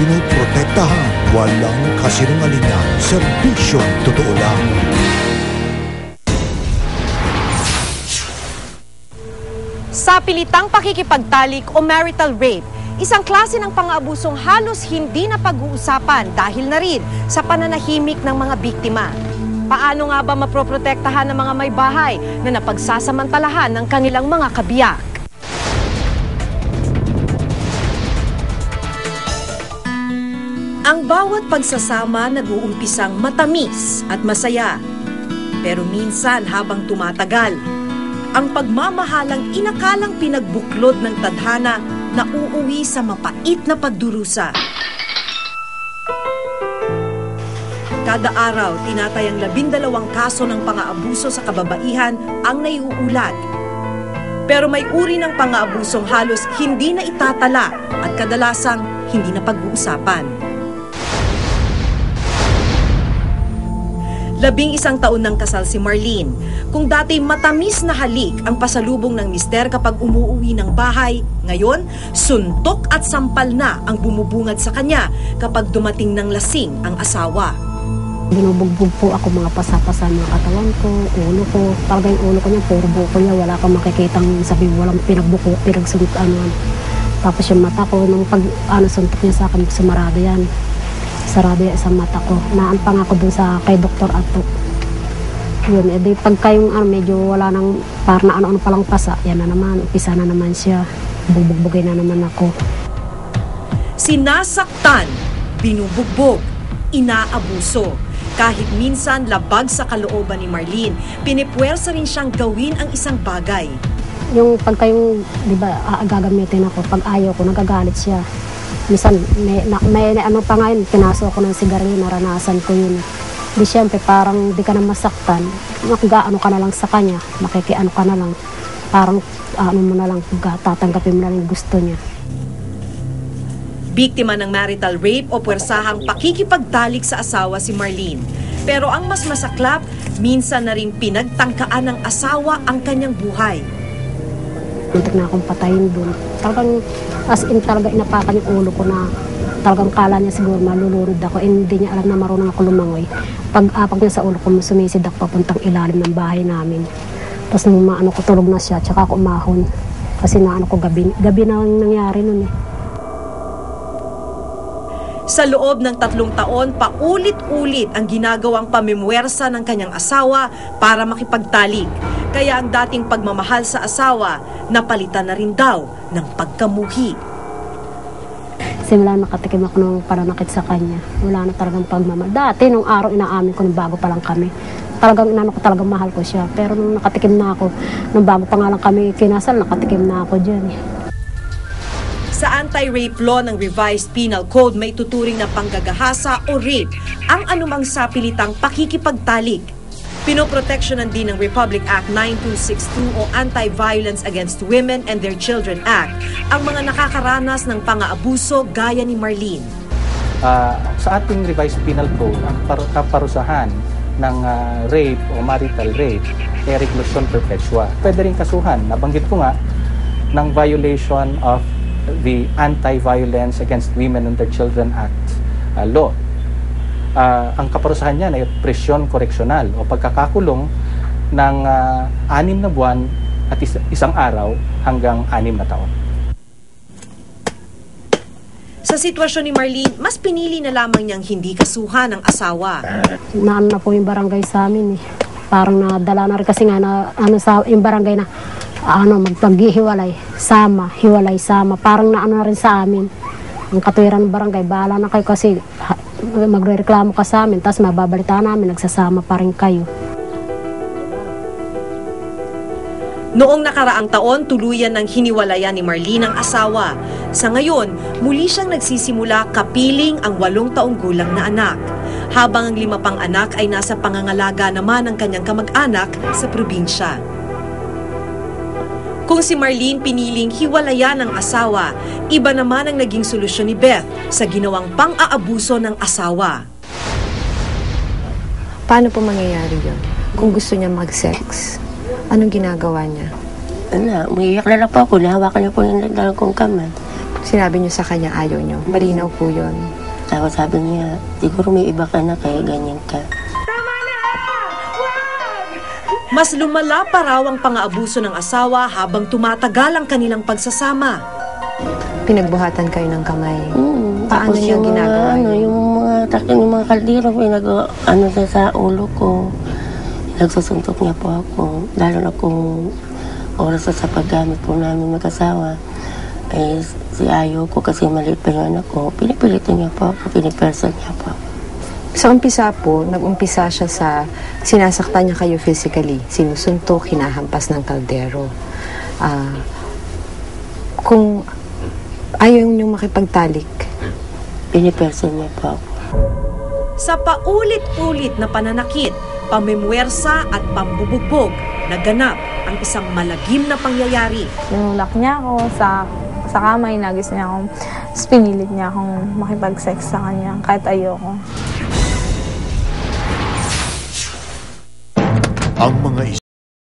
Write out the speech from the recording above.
pinoprotektahan. Walang kasinungalingan, serbisyong totoo lang. Sa pilitang pakikipagtalik o marital rape, isang klase ng pang-aabusong halos hindi na pag-uusapan dahil na rin sa pananahimik ng mga biktima. Paano nga ba maproprotektahan ng mga may bahay na napagsasamantalahan ng kanilang mga kabiyak? Ang bawat pagsasama nag-uumpisang matamis at masaya. Pero minsan habang tumatagal, ang pagmamahalang inakalang pinagbuklod ng tadhana na uuwi sa mapait na pagdurusa. Kada araw, tinatayang 12 kaso ng pang-aabuso sa kababaihan ang naiuulat. Pero may uri ng pang-aabusong halos hindi na itatala at kadalasang hindi na pag-uusapan. 11 taon ng kasal si Marlene. Kung dati matamis na halik ang pasalubong ng mister kapag umuuwi ng bahay, ngayon suntok at sampal na ang bumubungad sa kanya kapag dumating ng lasing ang asawa. Binubugbog po ako mga pasapasa ng katawan ko, ulo ko. Talagang ulo ko niya, puro buko niya. Wala kang makikitang sabi, walang pinagbuko, pinagsunod ano. Tapos yung mata ko, nung suntok niya sa akin, sumarado yan. Sarado yan sa mata ko. Naanpang ako dun sa kay Dr. Ato. Yun, edi pagka yung medyo wala nang, parang na ano-ano palang pasa, yan na naman, upisa na naman siya. Bubugbugay na naman ako. Sinasaktan, binubugbog, inaabuso. Kahit minsan labag sa kalooban ni Marlene, pinipwersa rin siyang gawin ang isang bagay. Yung pagka yung, di ba, gagamitin ako, pag ayaw ko, nagagalit siya. Minsan, may ano pa nga yun, pinaso ako ng sigarilyo, naranasan ko yun. Di siyempre, parang di ka na masaktan, mag-ano ka na lang sa kanya, makikiano ka na lang, parang ano mo na lang, tatanggapin mo na lang gusto niya. Biktima ng marital rape o puwersahang pakikipagtalik sa asawa si Marlene. Pero ang mas masaklap, minsan na rin pinagtangkaan ng asawa ang kanyang buhay. Muntik na akong patayin doon. Talagang as in talaga inapakan yung ulo ko na talagang kala niya siguro malulunod ako. Hindi niya alam na marunong ako lumangoy. Pag-apak niya sa ulo ko, sumisid ako papuntang ilalim ng bahay namin. Tapos nung maano ko, tulog na siya, tsaka ako umahon. Kasi naano ko gabi na nangyari nun eh. Sa loob ng 3 taon, paulit-ulit ang ginagawang pamimwersa ng kanyang asawa para makipagtalik. Kaya ang dating pagmamahal sa asawa, napalitan na rin daw ng pagkamuhi. Simula nakatikim ako ng pananakit sa kanya. Wala na talagang pagmamahal. Dati, nung araw inaamin ko nung bago pa lang kami. Talagang inano ko, talagang mahal ko siya. Pero nung nakatikim na ako, nung bago pa nga lang kami kinasal, nakatikim na ako dyan eh. Sa anti-rape law ng Revised Penal Code, may tuturing na panggagahasa o rape ang anumang sapilitang pakikipagtalik. Pinoproteksyonan din ng Republic Act 9262 o Anti-Violence Against Women and Their Children Act ang mga nakakaranas ng pang-aabuso gaya ni Marlene. Sa ating Revised Penal Code, ang kaparusahan ng rape o marital rape ay reclusion perpetua. Pwede rin kasuhan, nabanggit ko nga, ng violation of the Anti-Violence Against Women and Their Children Act law. Ang kaparusahan niyan ay presyon koreksyonal o pagkakakulong ng 6 na buwan at isang araw hanggang 6 na taon. Sa sitwasyon ni Marlene, mas pinili na lamang niyang hindi kasuhan ng asawa. Naano na po yung barangay sa amin eh. Parang nadala na rin kasi nga na, sa yung barangay na magpaghihiwalay, hiwalay, sama. Parang naano na rin sa amin. Ang katuwiran ng barangay, bahala na kayo kasi magre-reklamo ka sa amin, tapos mababalita namin, nagsasama pa rin kayo. Noong nakaraang taon, tuluyan ng hiniwalayan ni Marlene ang asawa. Sa ngayon, muli siyang nagsisimula kapiling ang 8 taong gulang na anak. Habang ang 5 pang anak ay nasa pangangalaga naman ng kanyang kamag-anak sa probinsya. Kung si Marlene piniling hiwalayan ng asawa, iba naman ang naging solusyon ni Beth sa ginawang pang-aabuso ng asawa. Paano po mangyayari yun? Kung gusto niya mag-sex, anong ginagawa niya? Umiiyak na lang po ako. Nahawakan niya po yung nagdalang kong kamay. Sinabi niyo sa kanya ayaw niyo. Malinaw po yun. Tapos sabi niya, siguro may iba ka na kaya ganyan ka. Mas lumala pa raw ang pang-aabuso ng asawa habang tumatagal ang kanilang pagsasama. Pinagbuhatan kayo ng kamay. Paano Tapos niya yung ginagawa mga, yun? yung mga takin, yung mga kaldero, sa ulo ko. Nagsusuntok niya po ako. Lalo na kung oras na sa paggamit po namin mag-asawa. Eh, si ayaw ko kasi maliit pa yung anak ko. Pinipilitan niya po ako, piniperson niya po ako. Sa umpisa po, nag-umpisa siya sa sinasaktan niya kayo physically. Sinusuntok, hinahampas ng kaldero. Kung ayaw niyong makipagtalik, Piniperson niya po ako. Sa paulit-ulit na pananakit, pamimwersa at pambubugbog, naganap ang isang malagim na pangyayari. Tinulak niya ako sa kamay, nagis niya akong, pinilit niya akong makipag-sex sa kanya kahit ayoko. Ang mga